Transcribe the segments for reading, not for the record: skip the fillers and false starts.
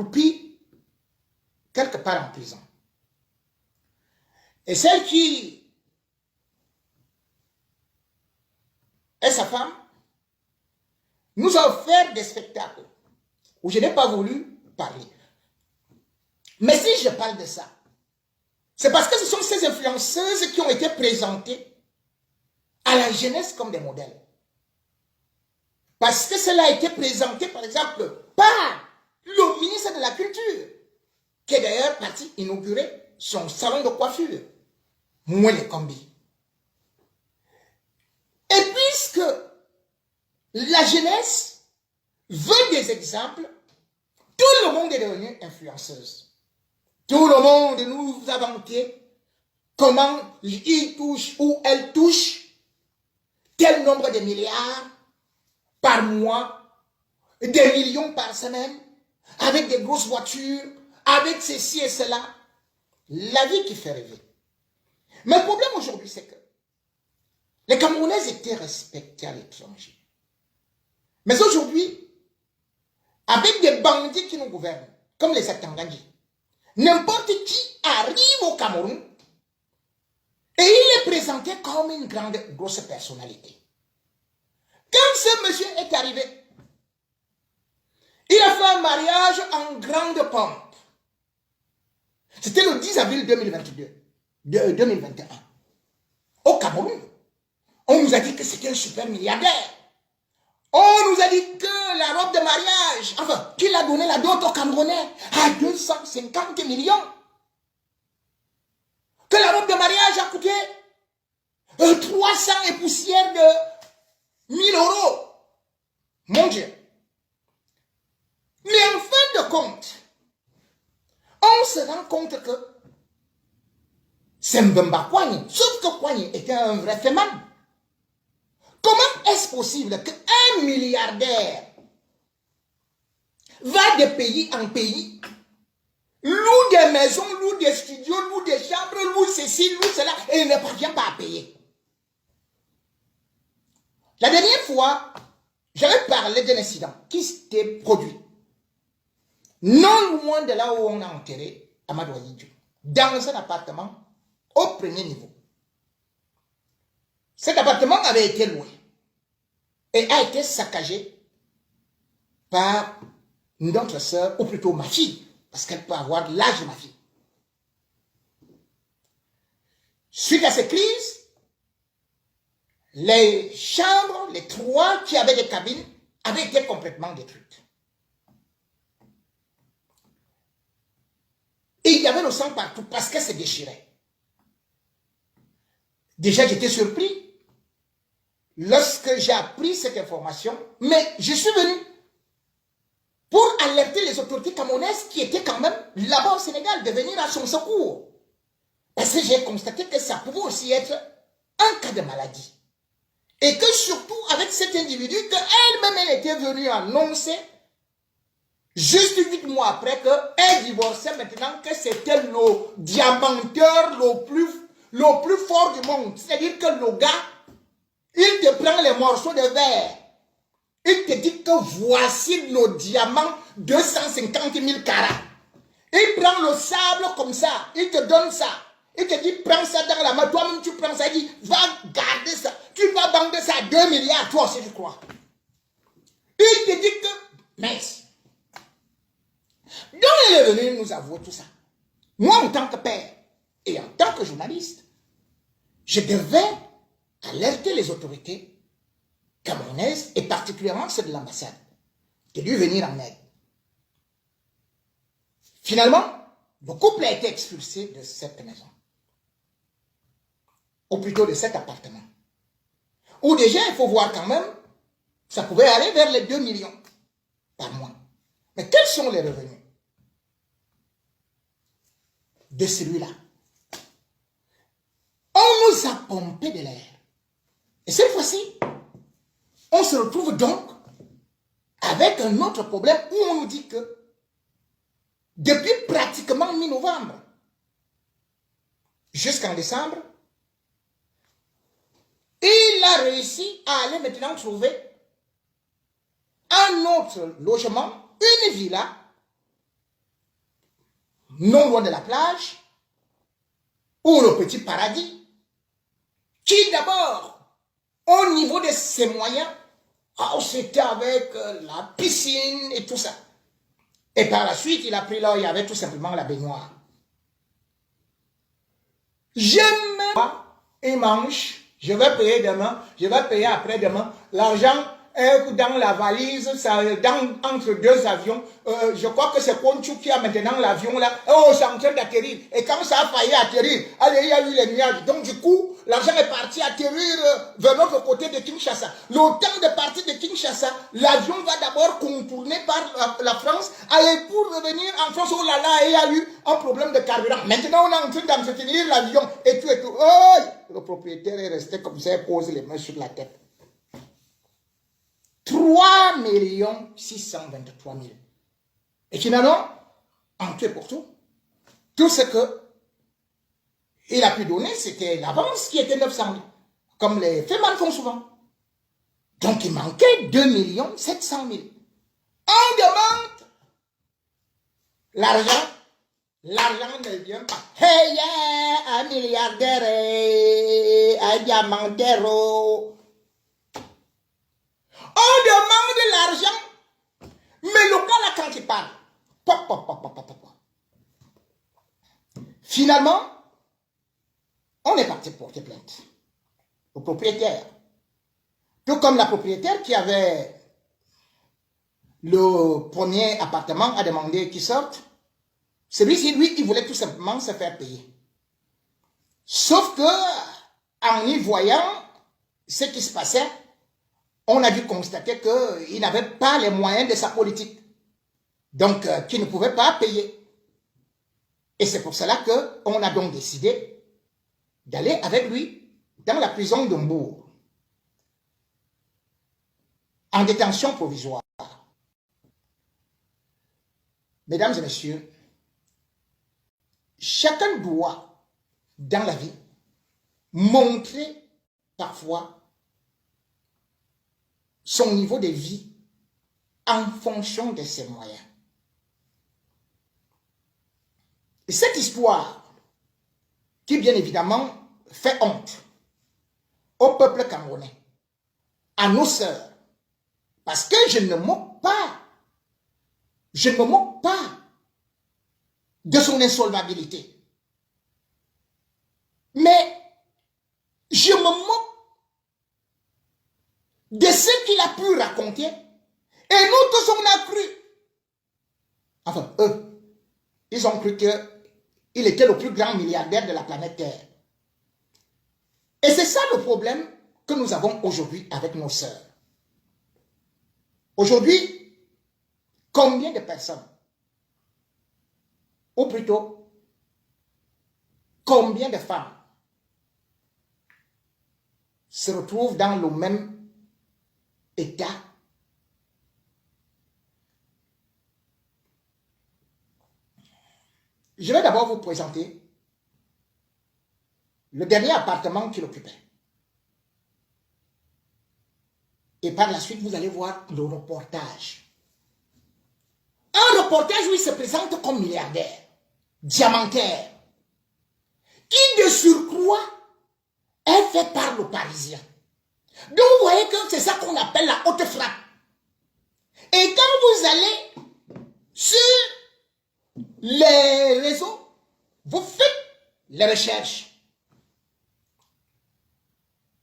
accroupie quelque part en prison. Et celle qui est sa femme nous a offert des spectacles où je n'ai pas voulu parler. Mais si je parle de ça, c'est parce que ce sont ces influenceuses qui ont été présentées à la jeunesse comme des modèles. Parce que cela a été présenté, par exemple, par le ministre de la Culture, qui est d'ailleurs parti inaugurer son salon de coiffure. Moi, les combis. Et puisque la jeunesse veut des exemples, tout le monde est devenu influenceuse. Tout le monde nous a vanté comment il touche ou elle touche tel nombre de milliards par mois, des millions par semaine, avec des grosses voitures, avec ceci et cela. La vie qui fait rêver. Mais le problème aujourd'hui, c'est que les Camerounais étaient respectés à l'étranger. Mais aujourd'hui, avec des bandits qui nous gouvernent, comme les Atangandji, n'importe qui arrive au Cameroun et il est présenté comme une grosse personnalité. Quand ce monsieur est arrivé, il a fait un mariage en grande pompe. C'était le 10 avril 2021. Au Cameroun, on nous a dit que c'était un super milliardaire. On nous a dit que la robe de mariage, enfin, qu'il a donné la dot aux Camerounais à 250 millions. Que la robe de mariage a coûté 300 et poussière de 1000 €. Mon Dieu. Mais en fin de compte, on se rend compte que c'est Mbemba Kwani, sauf que Kwani était un vrai féman. Comment est-ce possible qu'un milliardaire va de pays en pays, loue des maisons, loue des studios, loue des chambres, loue ceci, loue cela, et il ne parvient pas à payer? La dernière fois, j'avais parlé d'un incident qui s'était produit non loin de là où on a enterré Amadou Ahidjo, dans un appartement au premier niveau. Cet appartement avait été loué et a été saccagé par notre soeur, ou plutôt ma fille, parce qu'elle peut avoir l'âge de ma fille. Suite à cette crise, les chambres, les 3 qui avaient des cabines, avaient été complètement détruites. Et il y avait le sang partout parce que c'est déchiré. Déjà, j'étais surpris lorsque j'ai appris cette information, mais je suis venu pour alerter les autorités camerounaises qui étaient quand même là-bas au Sénégal de venir à son secours. Parce que j'ai constaté que ça pouvait aussi être un cas de maladie. Et que surtout avec cet individu, qu'elle-même elle était venue annoncer, juste 8 mois après qu'elle divorçait maintenant, que c'était le diamanteur le plus fort du monde. C'est-à-dire que le gars, il te prend les morceaux de verre. Il te dit que voici le diamant 250 000 carats. Il prend le sable comme ça. Il te donne ça. Il te dit, prends ça dans la main. Toi-même, tu prends ça. Il dit, va garder ça. Tu vas vendre ça à 2 milliards. Toi aussi, je crois. Il te dit que, mince. Donc, il est venu nous avouer tout ça. Moi, en tant que père et en tant que journaliste, je devais alerter les autorités camerounaises et particulièrement ceux de l'ambassade de lui venir en aide. Finalement, le couple a été expulsé de cette maison. Ou plutôt de cet appartement. Où déjà, il faut voir quand même, ça pouvait aller vers les 2 millions par mois. Mais quels sont les revenus de celui-là? On nous a pompé de l'air. Et cette fois-ci, on se retrouve donc avec un autre problème où on nous dit que depuis pratiquement mi-novembre jusqu'en décembre, il a réussi à aller maintenant trouver un autre logement, une villa, non loin de la plage, ou le petit paradis, qui d'abord, au niveau de ses moyens, c'était avec la piscine et tout ça. Et par la suite, il a pris là où il y avait tout simplement la baignoire. J'aime et mange, je vais payer demain, je vais payer après-demain. L'argent est dans la valise, ça, entre deux avions. Je crois que c'est Ponchou qui a maintenant l'avion là. Oh, c'est en train d'atterrir. Et quand ça a failli atterrir, allez, il y a eu les nuages. Donc du coup, l'argent est parti atterrir vers l'autre côté de Kinshasa. Le temps de partir de Kinshasa, l'avion va d'abord contourner par la France. Allez, pour revenir en France, oh là là, il y a eu un problème de carburant. Maintenant, on est en train d'entretenir l'avion et tout et tout. Oh, le propriétaire est resté comme ça, pose les mains sur la tête. 3 623 000. Et finalement, en tout et pour tout, tout ce que il a pu donner, c'était l'avance qui était 900 000. Comme les femmes font souvent. Donc il manquait 2 700 000. On demande l'argent. L'argent ne vient pas. Hey, yeah, un milliardaire, un diamantaire. On demande l'argent, mais le gars là quand il parle, finalement, on est parti porter plainte au propriétaire. Tout comme la propriétaire qui avait le premier appartement a demandé qu'il sorte, celui-ci, lui, il voulait tout simplement se faire payer. Sauf que, en y voyant ce qui se passait, on a dû constater qu'il n'avait pas les moyens de sa politique. Donc, qu'il ne pouvait pas payer. Et c'est pour cela qu'on a donc décidé d'aller avec lui dans la prison de Mbour, en détention provisoire. Mesdames et messieurs, chacun doit, dans la vie, montrer parfois son niveau de vie en fonction de ses moyens. Et cette histoire, qui bien évidemment fait honte au peuple camerounais, à nos sœurs, parce que je ne me moque pas de son insolvabilité, mais je me moque de ce qu'il a pu raconter, et nous tous on a cru. Enfin, eux, ils ont cru qu'il était le plus grand milliardaire de la planète Terre. Et c'est ça le problème que nous avons aujourd'hui avec nos sœurs. Aujourd'hui, combien de personnes, ou plutôt, combien de femmes se retrouvent dans le même état? Je vais d'abord vous présenter le dernier appartement qu'il occupait. Et par la suite, vous allez voir le reportage. Un reportage où il se présente comme milliardaire, diamantaire, qui de surcroît est fait par le Parisien. Donc vous voyez que c'est ça qu'on appelle la haute frappe. Et quand vous allez sur les réseaux, vous faites les recherches.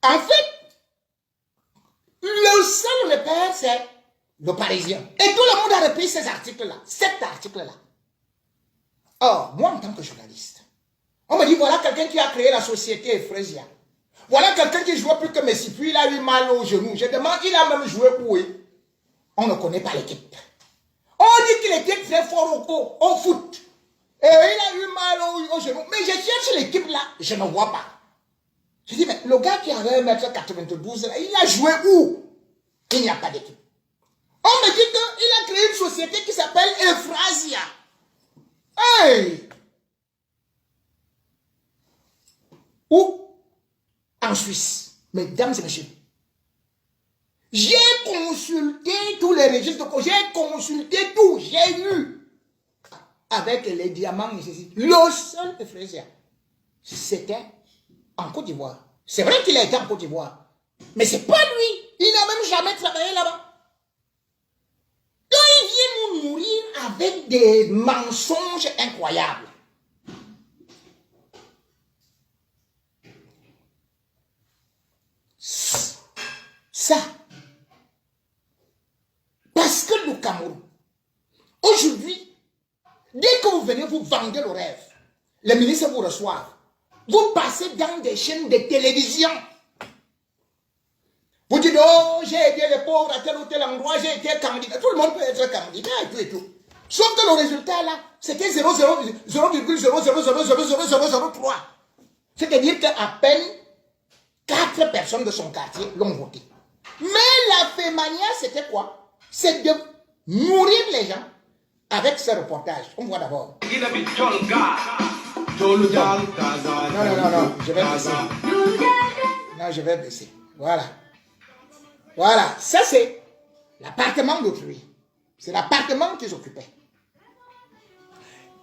En fait, le seul repère, c'est le Parisien. Et tout le monde a repris ces articles-là, cet article-là. Or, moi, en tant que journaliste, on me dit, voilà quelqu'un qui a créé la société Euphrassia. Voilà quelqu'un qui jouait plus que Messi, puis il a eu mal au genou. Je demande, il a même joué où? On ne connaît pas l'équipe. On dit qu'il était très fort au foot. Et il a eu mal au genou. Mais je cherche l'équipe là, je ne vois pas. Je dis, mais le gars qui avait 1m92, là, il a joué où? Il n'y a pas d'équipe. On me dit qu'il a créé une société qui s'appelle Euphrassia. Hey! Où? En Suisse. Mesdames et messieurs. J'ai consulté tous les registres, j'ai consulté tout, j'ai eu avec les diamants et ceci. Le seul Euphrésien, c'était en Côte d'Ivoire. C'est vrai qu'il a été en Côte d'Ivoire, mais c'est pas lui. Il n'a même jamais travaillé là-bas. Donc il vient nous nourrir avec des mensonges incroyables. Ça, parce que le Cameroun, aujourd'hui, dès que vous venez, vous vendez le rêve. Les ministres vous reçoivent. Vous passez dans des chaînes de télévision. Vous dites, oh, j'ai aidé les pauvres à tel ou tel endroit, j'ai été candidat. Tout le monde peut être candidat et tout et tout. Sauf que le résultat là, c'était 0,000000003. C'est-à-dire qu'à peine 4 personnes de son quartier l'ont voté. Mais la fémania, c'était quoi? C'est de nourrir les gens avec ce reportage. On voit d'abord. Non, je vais baisser. Non, je vais baisser. Voilà. Voilà, ça c'est l'appartement d'autrui. C'est l'appartement qu'ils occupaient.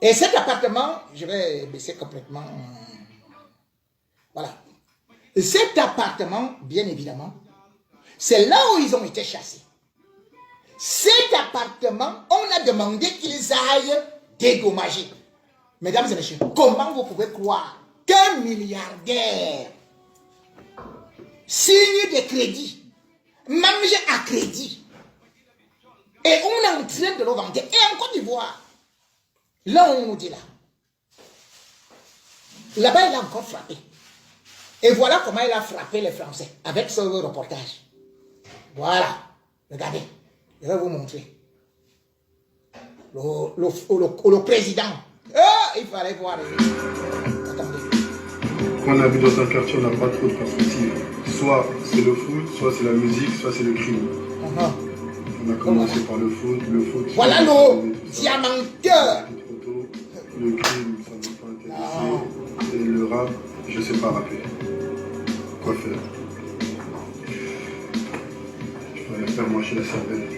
Et cet appartement, je vais baisser complètement. Voilà. Et cet appartement, bien évidemment, c'est là où ils ont été chassés. Cet appartement, on a demandé qu'ils aillent dédommager. Mesdames et messieurs, comment vous pouvez croire qu'un milliardaire signe des crédits, mange à crédit, et on est en train de le vendre, et en Côte d'Ivoire, là on nous dit là, là-bas il a encore frappé. Et voilà comment il a frappé les Français, avec ce reportage. Voilà, regardez, je vais vous montrer. Le président. Ah, il fallait voir. Attendez. Quand on habite dans un quartier, on n'a pas trop de perspectives. Soit c'est le foot, soit c'est la musique, soit c'est le crime. On a commencé par le foot. Voilà le diamanteur. Le crime, ça ne m'a pas intéressé. Et le rap, je ne sais pas rapper. Quoi faire? Je pourrais faire marcher la cervelle.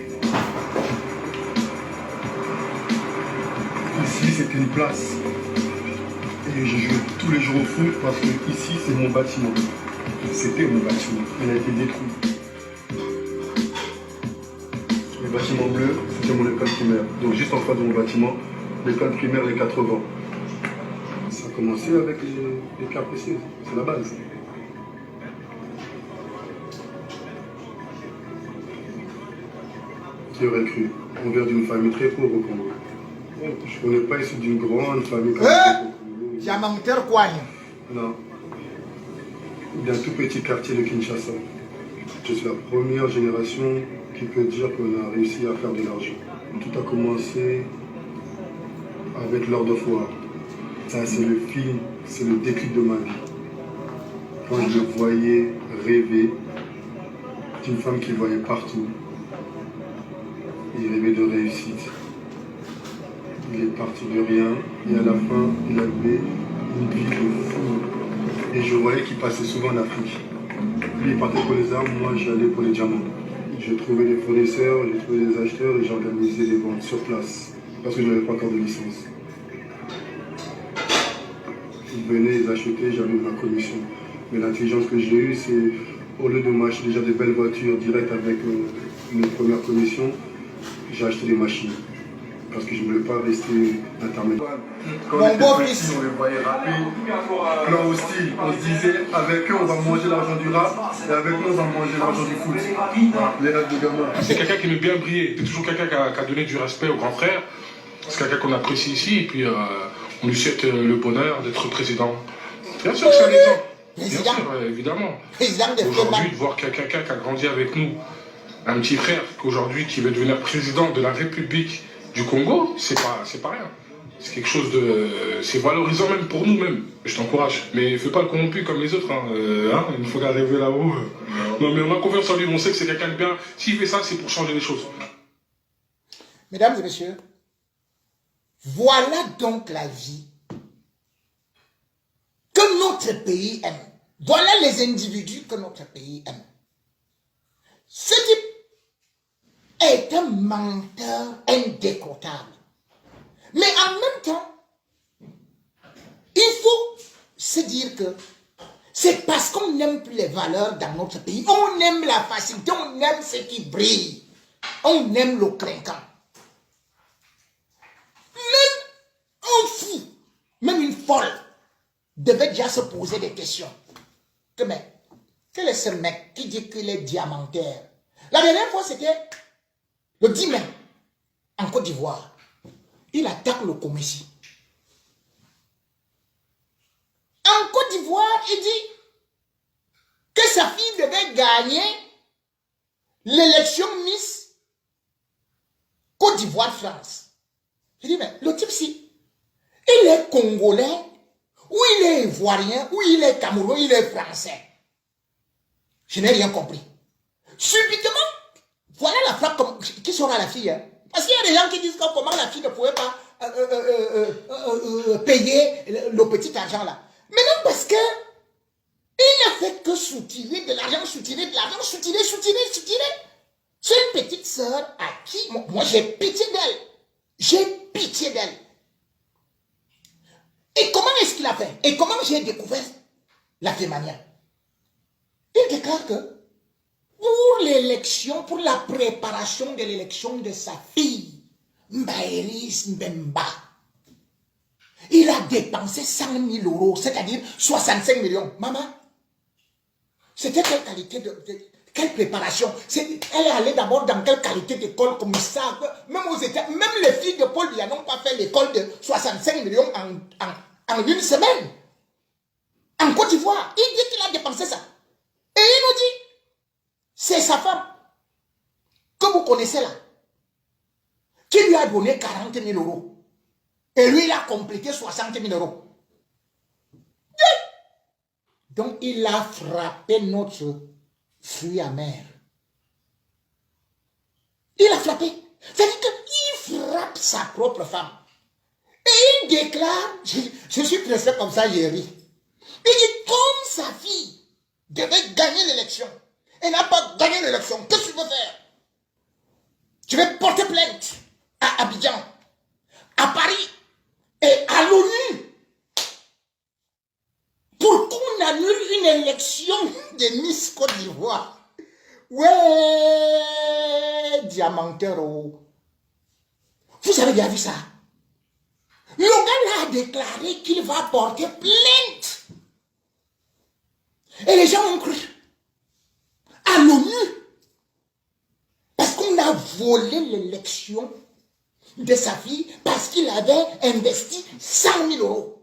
Ici, c'était une place. Et je joue tous les jours au foot parce que ici, c'est mon bâtiment. C'était mon bâtiment. Il a été détruit. Le bâtiment bleu, c'était mon école primaire. Donc juste en face de mon bâtiment, l'école primaire, les 80. Ça a commencé avec les cas précieux. C'est la base. Qui aurait cru? On vient d'une famille très pauvre au Congo. Je ne connais pas issu d'une grande famille comme ça. Diamanteur quoi? Non. D'un tout petit quartier de Kinshasa. Je suis la première génération qui peut dire qu'on a réussi à faire de l'argent. Tout a commencé avec Lord of War. Ça, c'est le film, c'est le déclic de ma vie. Quand je le voyais rêver, d'une femme qu'il voyait partout, il rêvait de réussite. Il est parti de rien et à la fin, il avait une vie de fou. Et je voyais qu'il passait souvent en Afrique. Lui, il partait pour les armes, moi, j'allais pour les diamants. J'ai trouvé des fournisseurs, j'ai trouvé des acheteurs et j'ai organisé des ventes sur place parce que je n'avais pas encore de licence. Ils venaient, ils achetaient, j'avais ma commission. Mais l'intelligence que j'ai eue, c'est au lieu de m'acheter déjà des belles voitures directes avec mes premières commissions, j'ai acheté des machines. Parce que je ne voulais pas rester intermédiaire. Quand on était petits, on les voyait rapper, plan hostile. On se disait, avec eux, on va manger l'argent du rap, et avec nous, on va manger l'argent du foot. Les rêves de gamin. C'est quelqu'un qui aime bien briller. C'est toujours quelqu'un qui a donné du respect aux grands frères. C'est quelqu'un qu'on apprécie ici, et puis on lui souhaite le bonheur d'être président. Bien sûr que c'est un exemple. Bien sûr, évidemment. Aujourd'hui, de voir quelqu'un qui a grandi avec nous, un petit frère qu'aujourd'hui qui veut devenir président de la République du Congo, c'est pas rien. C'est quelque chose de... C'est valorisant même pour nous-mêmes. Je t'encourage. Mais fais pas le corrompu comme les autres. Il faut arriver là-haut. Non, mais on a confiance en lui. On sait que c'est quelqu'un de bien. S'il fait ça, c'est pour changer les choses. Mesdames et messieurs, voilà donc la vie que notre pays aime. Voilà les individus que notre pays aime. Ce type est un menteur indécrottable. Mais en même temps, il faut se dire que c'est parce qu'on n'aime plus les valeurs dans notre pays. On aime la facilité, on aime ce qui brille. On aime le clinquant. Même un fou, même une folle, devait déjà se poser des questions. Mais, quel est ce mec qui dit qu'il est diamantaire? La dernière fois, c'était le 10 mai, en Côte d'Ivoire. Il attaque le Comessi. En Côte d'Ivoire, il dit que sa fille devait gagner l'élection Miss Côte d'Ivoire-France. Je dis, mais le type-ci, il est congolais, ou il est ivoirien, ou il est camerounais, il est français. Je n'ai rien compris. Subitement, voilà la frappe qui sera la fille. Hein. Parce qu'il y a des gens qui disent comment la fille ne pouvait pas payer le petit argent là. Mais non, parce que il n'a fait que soutirer de l'argent, soutirer de l'argent, soutirer. C'est une petite sœur à qui, moi j'ai pitié d'elle. J'ai pitié d'elle. Et comment est-ce qu'il a fait? Et comment j'ai découvert la témoignage? Il déclare que pour l'élection, pour la préparation de l'élection de sa fille, Mbaéris Mbemba, il a dépensé 100 000 euros, c'est-à-dire 65 millions. Maman, c'était quelle qualité quelle préparation? Elle est allée d'abord dans quelle qualité d'école comme ça? Même aux États, même les filles de Paul Biya n'ont pas fait l'école de 65 millions en une semaine. En Côte d'Ivoire, il dit qu'il a dépensé ça. Et il nous dit, c'est sa femme que vous connaissez là, qui lui a donné 40 000 euros. Et lui, il a complété 60 000 euros. Donc, il a frappé notre fruit amer. Il a frappé. C'est-à-dire qu'il frappe sa propre femme. Et il déclare, je suis pressé comme ça, j'ai ri. Il dit, comme sa fille devait gagner l'élection, elle n'a pas gagné l'élection, qu'est-ce que tu veux faire? Je vais porter plainte à Abidjan, à Paris et à l'ONU pour qu'on annule une élection de Miss Côte d'Ivoire. Ouais, diamantero. Vous avez bien vu ça? Le gars a déclaré qu'il va porter plainte. Et les gens ont cru à l'ONU. Parce qu'on a volé l'élection de sa fille parce qu'il avait investi 100 000 euros.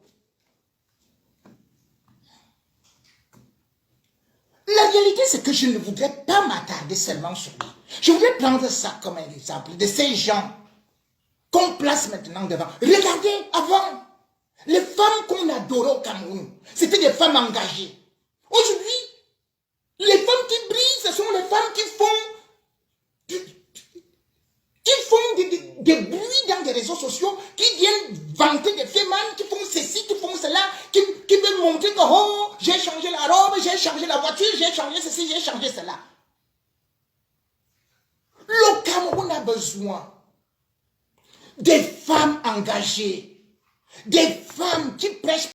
La réalité, c'est que je ne voudrais pas m'attarder seulement sur lui. Je voudrais prendre ça comme un exemple de ces gens qu'on place maintenant devant. Regardez, avant, les femmes qu'on adorait au Cameroun, c'était des femmes engagées. Aujourd'hui, les femmes qui brillent, ce sont les femmes qui font des bruits dans des réseaux sociaux, qui viennent vanter des femmes, qui font ceci, qui font cela, qui veulent montrer que oh, j'ai changé la robe, j'ai changé la voiture, j'ai changé ceci, j'ai changé cela. Le Cameroun a besoin des femmes engagées, des femmes qui prêchent